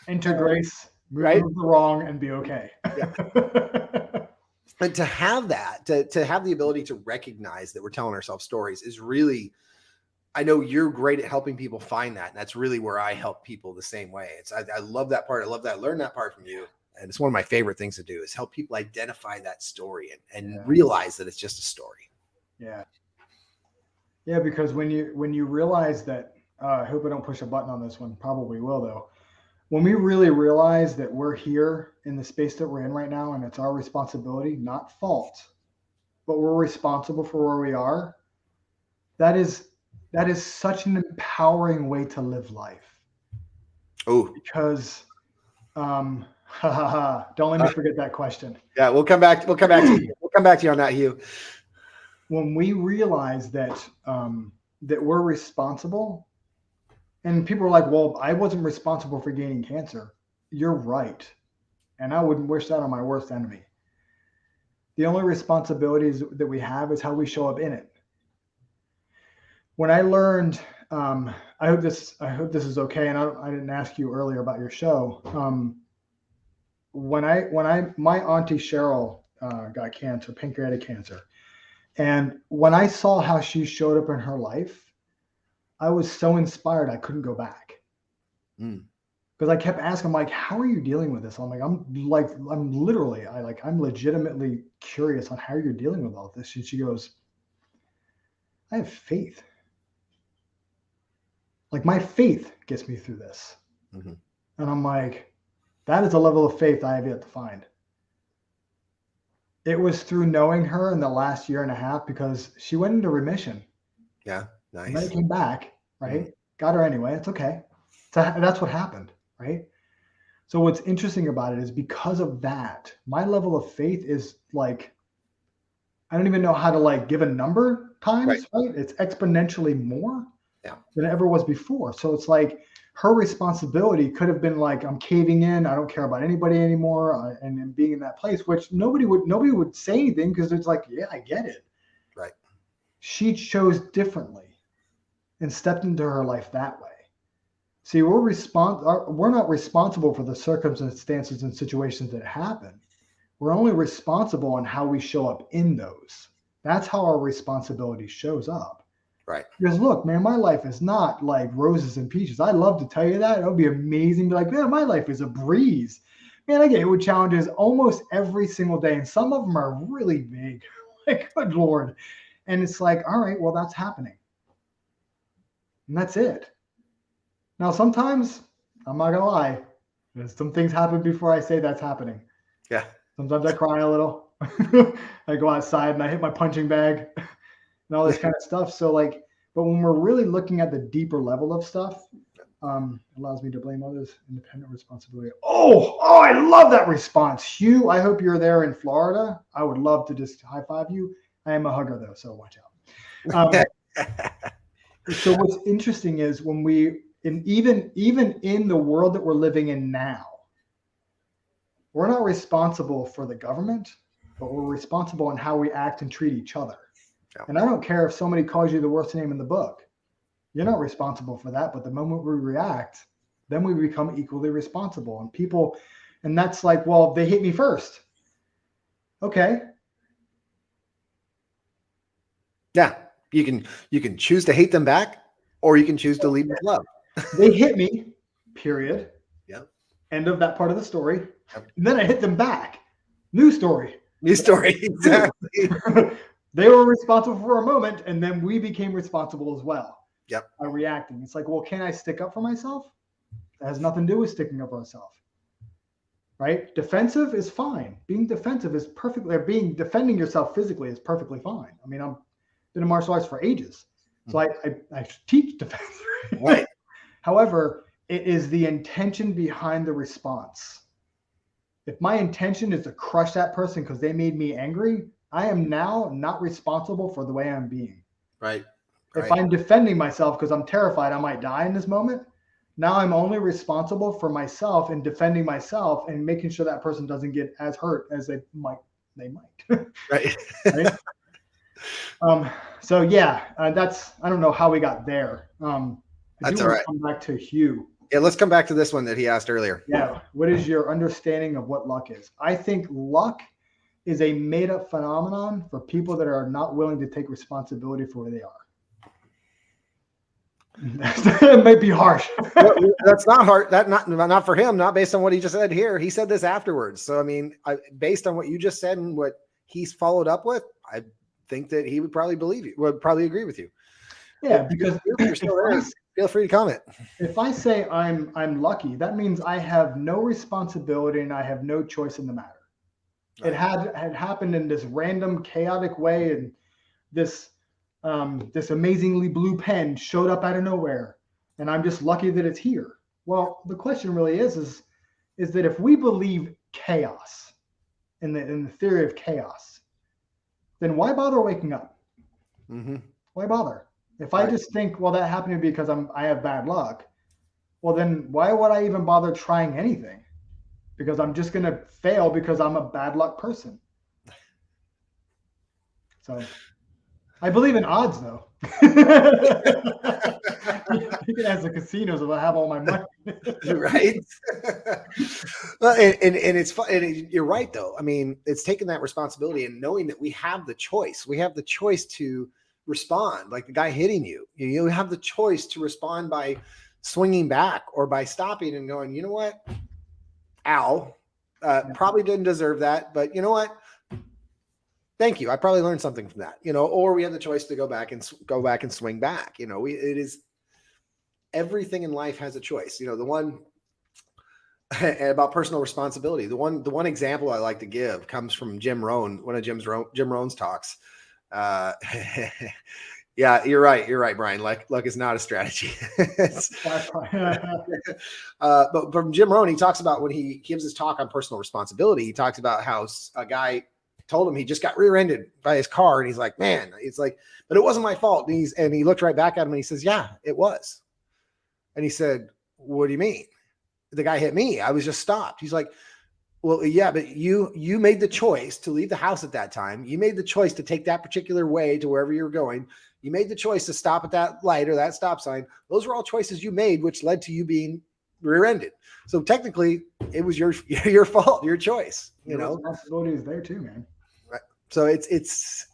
Enter grace, Right? move the wrong, and be okay. Yeah. And to have that, to have the ability to recognize that we're telling ourselves stories is really, I know you're great at helping people find that. And that's really where I help people the same way. I love that part. I love that. I learned that part from you. And it's one of my favorite things to do is help people identify that story and realize that it's just a story. Yeah. Yeah. Because when you realize that, I hope I don't push a button on this one. Probably will though. When we really realize that we're here in the space that we're in right now, and it's our responsibility, not fault, but we're responsible for where we are. That is such an empowering way to live life. Oh, because don't let me forget that question. Yeah, we'll come back to you. We'll come back to you on that, Hugh. When we realize that that we're responsible, and people are like, well, I wasn't responsible for gaining cancer. You're right. And I wouldn't wish that on my worst enemy. The only responsibilities that we have is how we show up in it. When I learned, I hope this is okay. And I didn't ask you earlier about your show. My auntie Cheryl got cancer, pancreatic cancer. And when I saw how she showed up in her life, I was so inspired I couldn't go back. Because I kept asking, I'm like, how are you dealing with this? I'm legitimately curious on how you're dealing with all this. And she goes, I have faith. Like my faith gets me through this. And I'm like, that is a level of faith I have yet to find. It was through knowing her in the last year and a half, because she went into remission. Yeah, nice. And then it came back, right? Got her anyway. It's okay. So that's what happened, right? So what's interesting about it is because of that, my level of faith is like, I don't even know how to like give a number times, right? It's exponentially more than it ever was before. So it's like her responsibility could have been like, I'm caving in. I don't care about anybody anymore. And being in that place, which nobody would say anything, because it's like, yeah, I get it. Right. She chose differently and stepped into her life that way. See, we're not responsible for the circumstances and situations that happen. We're only responsible on how we show up in those. That's how our responsibility shows up. Right. Because look, man, my life is not like roses and peaches. I'd love to tell you that. It would be amazing. Be like, man, my life is a breeze. Man, I get hit with challenges almost every single day. And some of them are really big. Like, good Lord. And it's like, all right, well, that's happening. And that's it. Now, sometimes, I'm not going to lie, some things happen before I say that's happening. Yeah. Sometimes I cry a little. I go outside and I hit my punching bag and all this kind of stuff. So like, but when we're really looking at the deeper level of stuff, allows me to blame others, independent responsibility. Oh, I love that response. Hugh, I hope you're there in Florida. I would love to just high five you. I am a hugger though, so watch out. So what's interesting is when even in the world that we're living in now, we're not responsible for the government, but we're responsible in how we act and treat each other. Yeah. And I don't care if somebody calls you the worst name in the book. You're not responsible for that. But the moment we react, then we become equally responsible. And that's like, well, they hit me first. Okay. Yeah. You can choose to hate them back, or you can choose to lead with love. They hit me, period. Yeah. End of that part of the story. Yep. And then I hit them back. New story. Exactly. They were responsible for a moment, and then we became responsible as well. Yep. By reacting. It's like, well, can I stick up for myself? That has nothing to do with sticking up for myself. Right? Defensive is fine. Being defensive is perfectly, defending yourself physically is perfectly fine. I mean, I've been in martial arts for ages. So I teach defense. Right. However, it is the intention behind the response. If my intention is to crush that person because they made me angry, I am now not responsible for the way I'm being. Right. If I'm defending myself because I'm terrified I might die in this moment, now I'm only responsible for myself and defending myself and making sure that person doesn't get as hurt as they might. Right. Right? So yeah, I don't know how we got there. I do That's all want right. to come back to Hugh. Yeah, let's come back to this one that he asked earlier. Yeah. What is your understanding of what luck is? I think luck is a made up phenomenon for people that are not willing to take responsibility for where they are. It might be harsh. That's not hard. That not for him. Not based on what he just said here. He said this afterwards. So I mean, based on what you just said and what he's followed up with, I think that he would probably believe you. Would probably agree with you. Yeah, because if you're still there, feel free to comment. If I say I'm lucky, that means I have no responsibility and I have no choice in the matter. Right. It had happened in this random, chaotic way, and this amazingly blue pen showed up out of nowhere, and I'm just lucky that it's here. Well, the question really is that if we believe chaos in the theory of chaos, then why bother waking up? Mm-hmm. Why bother? If I just think, well, that happened to me because I have bad luck, well, then why would I even bother trying anything? Because I'm just going to fail because I'm a bad luck person. So I believe in odds, though. You can ask the casinos if I have all my money. Right. Well, and it's fun. And you're right, though. I mean, it's taking that responsibility and knowing that we have the choice. We have the choice to respond, like the guy hitting you. You have the choice to respond by swinging back or by stopping and going, you know what? Ow. Probably didn't deserve that, but you know what? Thank you. I probably learned something from that, or we have the choice to go back and swing back. It is, everything in life has a choice. The one about personal responsibility. The one example I like to give comes from Jim Rohn, one of Jim Rohn's talks. Yeah, you're right, Brian. Luck is not a strategy. But from Jim Rohn, he talks about when he gives his talk on personal responsibility, he talks about how a guy told him he just got rear-ended by his car, and he's like, man, it's like, but it wasn't my fault. And he looked right back at him and he says, yeah, it was. And he said, what do you mean? The guy hit me. I was just stopped. He's like, well, yeah, but you made the choice to leave the house at that time. You made the choice to take that particular way to wherever you were going. You made the choice to stop at that light or that stop sign. Those were all choices you made, which led to you being rear-ended. So technically, it was your fault, your choice. Responsibility is there too, man. Right. So it's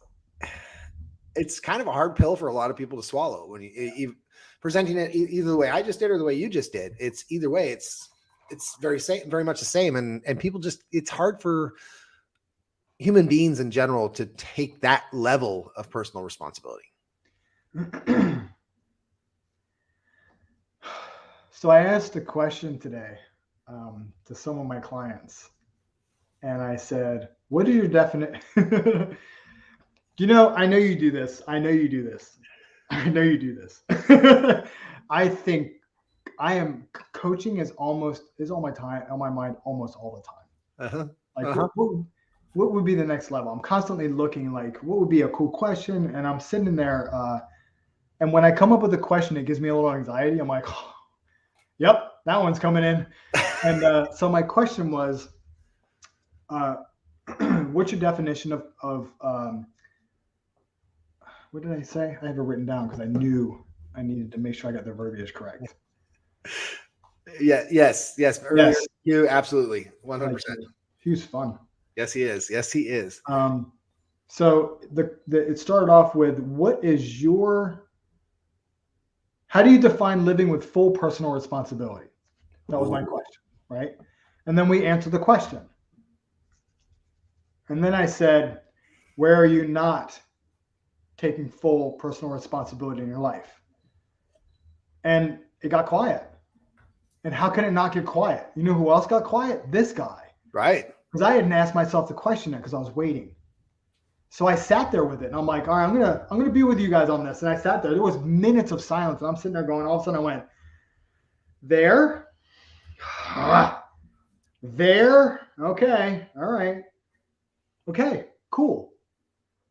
kind of a hard pill for a lot of people to swallow when you presenting it either the way I just did or the way you just did. It's either way. It's very much the same. And people just, it's hard for human beings in general to take that level of personal responsibility. So I asked a question today to some of my clients, and I said, what is your definition? I know you do this. I know you do this. I think coaching is on my mind almost all the time. What would be the next level? I'm constantly looking like, what would be a cool question? And I'm sitting there. And when I come up with a question, it gives me a little anxiety. I'm like, oh, yep, that one's coming in. And so my question was, what's your definition of what did I say? I have it written down because I knew I needed to make sure I got the verbiage correct. Yeah. Yes. You absolutely 100%. Hugh's fun. Yes, he is. So it started off with, how do you define living with full personal responsibility? That was my question, right? And then we answered the question. And then I said, where are you not taking full personal responsibility in your life? And it got quiet. And how can it not get quiet? You know who else got quiet? This guy. Right. Because I hadn't asked myself the question yet because I was waiting. So I sat there with it, and I'm like, all right, I'm gonna be with you guys on this. And I sat there. There was minutes of silence, and I'm sitting there going, all of a sudden I went, there, there, okay, all right, okay, cool.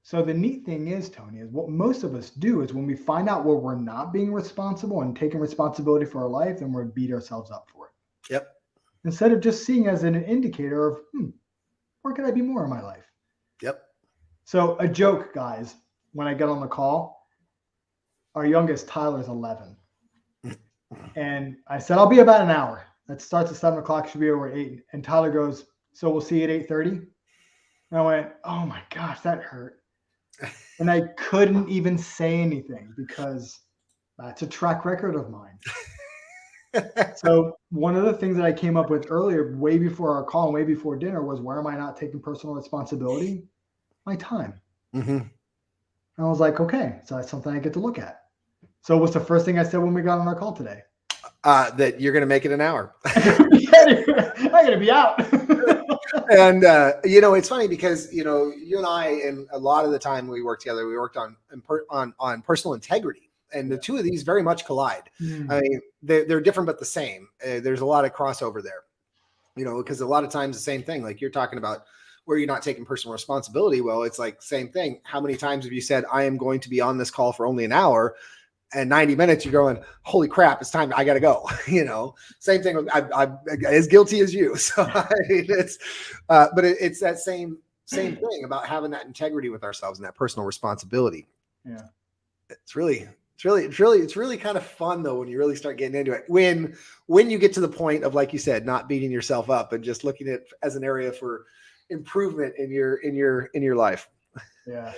So the neat thing is, Tony, is what most of us do is when we find out where we're not being responsible and taking responsibility for our life, then we're beat ourselves up for it. Yep. Instead of just seeing as an indicator of, where can I be more in my life? Yep. So a joke, guys, when I get on the call, our youngest, Tyler's 11. And I said, I'll be about an hour. That starts at 7:00, should be over at 8. And Tyler goes, so we'll see you at 8:30. And I went, oh my gosh, that hurt. And I couldn't even say anything because that's a track record of mine. So one of the things that I came up with earlier, way before our call and way before dinner, was where am I not taking personal responsibility? My time. Mm-hmm. And I was like, okay, so that's something I get to look at. So what's the first thing I said when we got on our call today? That you're going to make it an hour. I'm going to be out. And, it's funny because, you and I, and a lot of the time we worked together, we worked on personal integrity. And the two of these very much collide. I mean, they're different, but the same. There's a lot of crossover there, because a lot of times the same thing, like you're talking about where you're not taking personal responsibility. Well, it's like same thing. How many times have you said, I am going to be on this call for only an hour, and 90 minutes you're going, holy crap, it's time. I got to go. Same thing. I'm as guilty as you. So it's that same thing about having that integrity with ourselves and that personal responsibility. Yeah. It's really kind of fun though, when you really start getting into it, when you get to the point of, like you said, not beating yourself up and just looking at it as an area for improvement in your life. Yeah.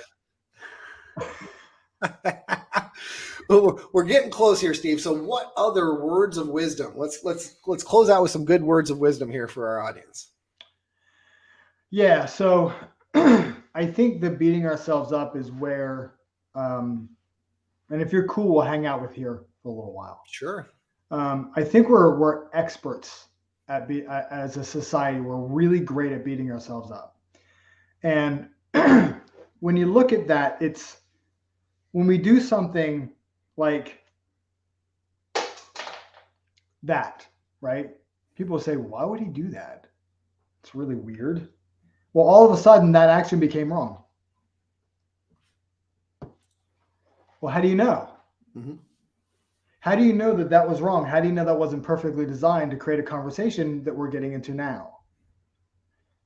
We're getting close here, Steve. So what other words of wisdom? Let's close out with some good words of wisdom here for our audience. Yeah. So I think that beating ourselves up is where, and if you're cool, we'll hang out with here for a little while. Sure. I think we're experts as a society. We're really great at beating ourselves up. And when you look at that, it's when we do something like that, right? People say, why would he do that? It's really weird. Well, all of a sudden that action became wrong. Well, how do you know? Mm-hmm. How do you know that was wrong? How do you know that wasn't perfectly designed to create a conversation that we're getting into now?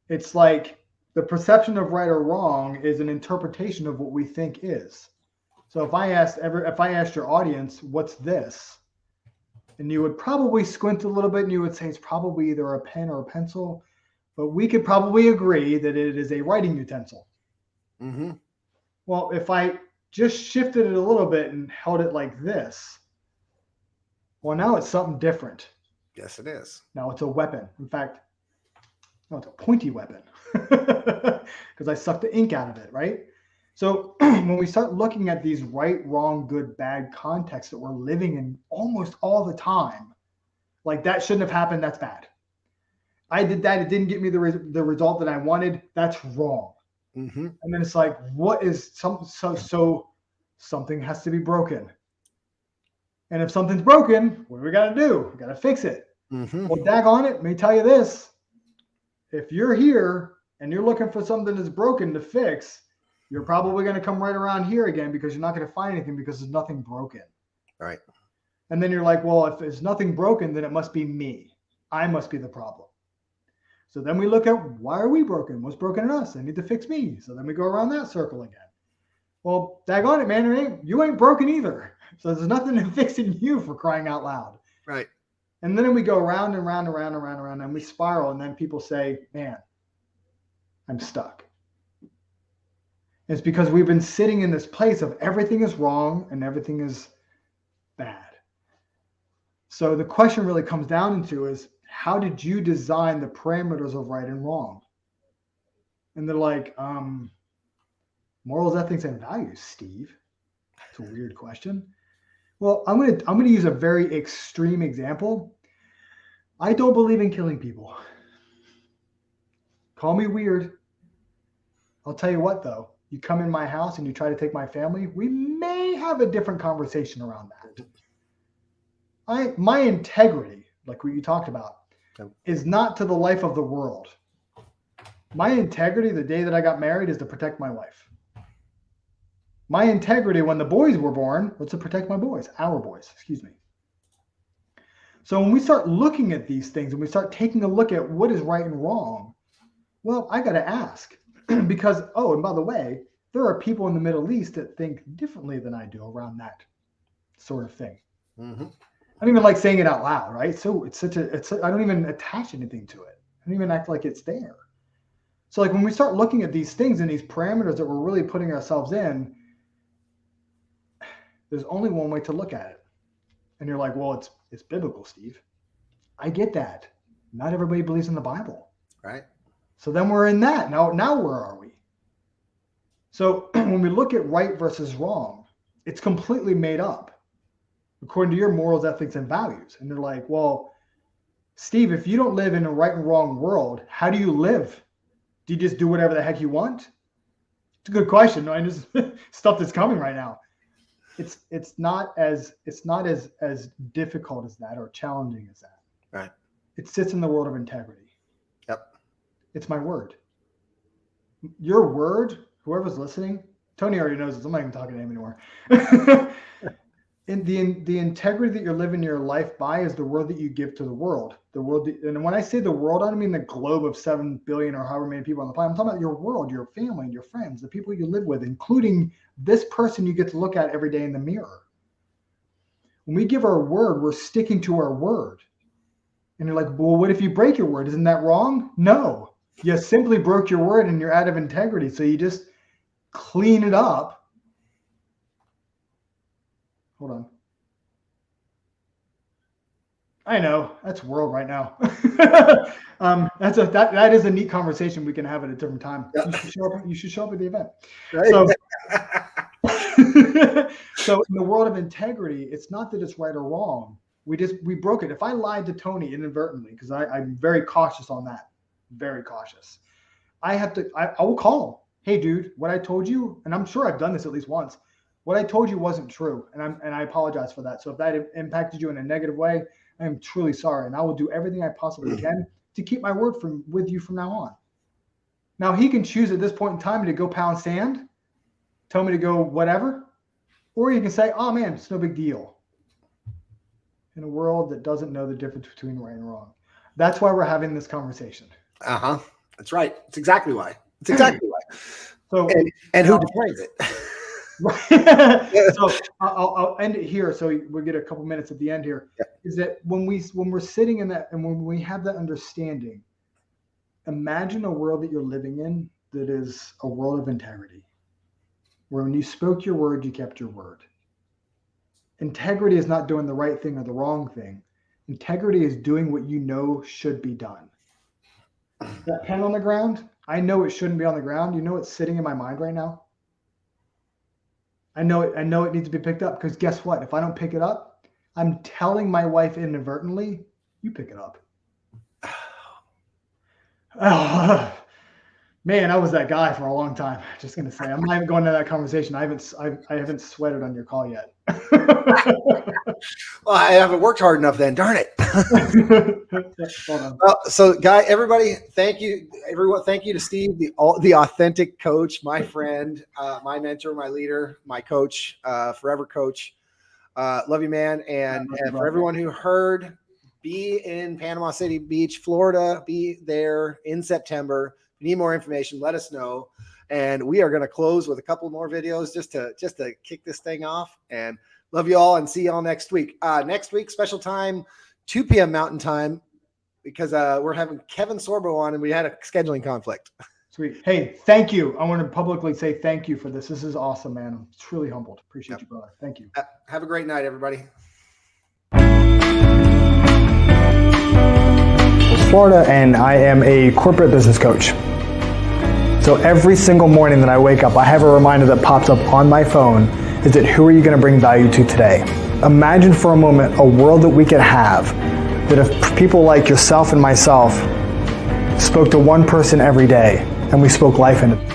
It's like the perception of right or wrong is an interpretation of what we think is. So if I asked your audience, what's this? And you would probably squint a little bit and you would say it's probably either a pen or a pencil, but we could probably agree that it is a writing utensil. Mm-hmm. Well, if I just shifted it a little bit and held it like this, well, now it's something different. Yes, it is. Now it's a weapon. In fact, no, it's a pointy weapon because I sucked the ink out of it, right? So when we start looking at these right, wrong, good, bad contexts that we're living in almost all the time, like that shouldn't have happened, that's bad. I did that, it didn't get me the result that I wanted, that's wrong. Mm-hmm. And then it's like, what is so something has to be broken. And if something's broken, what do we got to do? We got to fix it. Mm-hmm. Well, daggone it, let me tell you this. If you're here and you're looking for something that's broken to fix, you're probably going to come right around here again because you're not going to find anything because there's nothing broken. Right. And then you're like, well, if there's nothing broken, then it must be me. I must be the problem. So then we look at, why are we broken? What's broken in us? I need to fix me. So then we go around that circle again. Well, daggone it, man, you ain't broken either. So there's nothing to fixing you, for crying out loud. Right. And then we go round and round and round and round and round, and we spiral. And then people say, man, I'm stuck. It's because we've been sitting in this place of everything is wrong and everything is bad. So the question really comes down into is, how did you design the parameters of right and wrong? And they're like, morals, ethics, and values, Steve. It's a weird question. Well, I'm gonna use a very extreme example. I don't believe in killing people. Call me weird. I'll tell you what, though. You come in my house and you try to take my family, we may have a different conversation around that. My integrity, like what you talked about, is not to the life of the world. My integrity the day that I got married is to protect my wife. My integrity when the boys were born was to protect our boys, excuse me. So when we start looking at these things and we start taking a look at what is right and wrong, well, I got to ask because, and by the way, there are people in the Middle East that think differently than I do around that sort of thing. Mm-hmm. I don't even like saying it out loud, right? So I don't even attach anything to it. I don't even act like it's there. So like when we start looking at these things and these parameters that we're really putting ourselves in, there's only one way to look at it. And you're like, well, it's biblical, Steve. I get that. Not everybody believes in the Bible. Right. So then we're in that. Now where are we? So when we look at right versus wrong, it's completely made up according to your morals, ethics, and values. And they're like, well, Steve, if you don't live in a right and wrong world, how do you live? Do you just do whatever the heck you want? It's a good question. I just stuff that's coming right now. It's not as difficult as that or challenging as that. Right. It sits in the world of integrity. Yep. It's my word. Your word, whoever's listening, Tony already knows this. I'm not even talking to him anymore. And the integrity that you're living your life by is the word that you give to the world. The world, and when I say the world, I don't mean the globe of 7 billion or however many people on the planet. I'm talking about your world, your family, your friends, the people you live with, including this person you get to look at every day in the mirror. When we give our word, we're sticking to our word. And you're like, well, what if you break your word? Isn't that wrong? No, you simply broke your word and you're out of integrity. So you just clean it up. Hold on. I know that's world right now. That is a neat conversation we can have at a different time. Yep. You should show up at the event. Right. So in the world of integrity, it's not that it's right or wrong. We broke it. If I lied to Tony inadvertently, because I'm very cautious on that, very cautious. I will call him. Hey, dude, what I told you, and I'm sure I've done this at least once. What I told you wasn't true, and I apologize for that. So if that impacted you in a negative way, I am truly sorry, and I will do everything I possibly can to keep my word with you from now on. Now he can choose at this point in time to go pound sand, tell me to go whatever, or you can say, "Oh man, it's no big deal." In a world that doesn't know the difference between right and wrong, that's why we're having this conversation. That's right. It's exactly why. So and who defines it? Right. So I'll end it here. So we'll get a couple minutes at the end here. Yeah. Is that when we're sitting in that and when we have that understanding, imagine a world that you're living in that is a world of integrity, where when you spoke your word, you kept your word. Integrity is not doing the right thing or the wrong thing. Integrity is doing what you know should be done. That pen on the ground, I know it shouldn't be on the ground. You know it's sitting in my mind right now. I know it needs to be picked up because guess what? If I don't pick it up, I'm telling my wife inadvertently, you pick it up. Oh, man, I was that guy for a long time. Just gonna say, I'm not even going into that conversation. I haven't sweated on your call yet. Well, I haven't worked hard enough then. Darn it. Well, so everybody, thank you. Everyone, thank you to Steve, the authentic coach, my friend, my mentor, my leader, my coach, forever coach. Love you, man. And for everyone who heard, be in Panama City Beach, Florida. Be there in September. If you need more information, let us know. And we are going to close with a couple more videos just to kick this thing off. And love you all and see you all next week. Next week, special time, 2 p.m. Mountain Time, because we're having Kevin Sorbo on and we had a scheduling conflict. Sweet. Hey, thank you. I want to publicly say thank you for this. This is awesome, man. I'm truly humbled. Appreciate you, brother. Thank you. Have a great night, everybody. Florida, and I am a corporate business coach. So every single morning that I wake up, I have a reminder that pops up on my phone. Is that who are you going to bring value to today? Imagine for a moment a world that we could have, that if people like yourself and myself spoke to one person every day and we spoke life into it.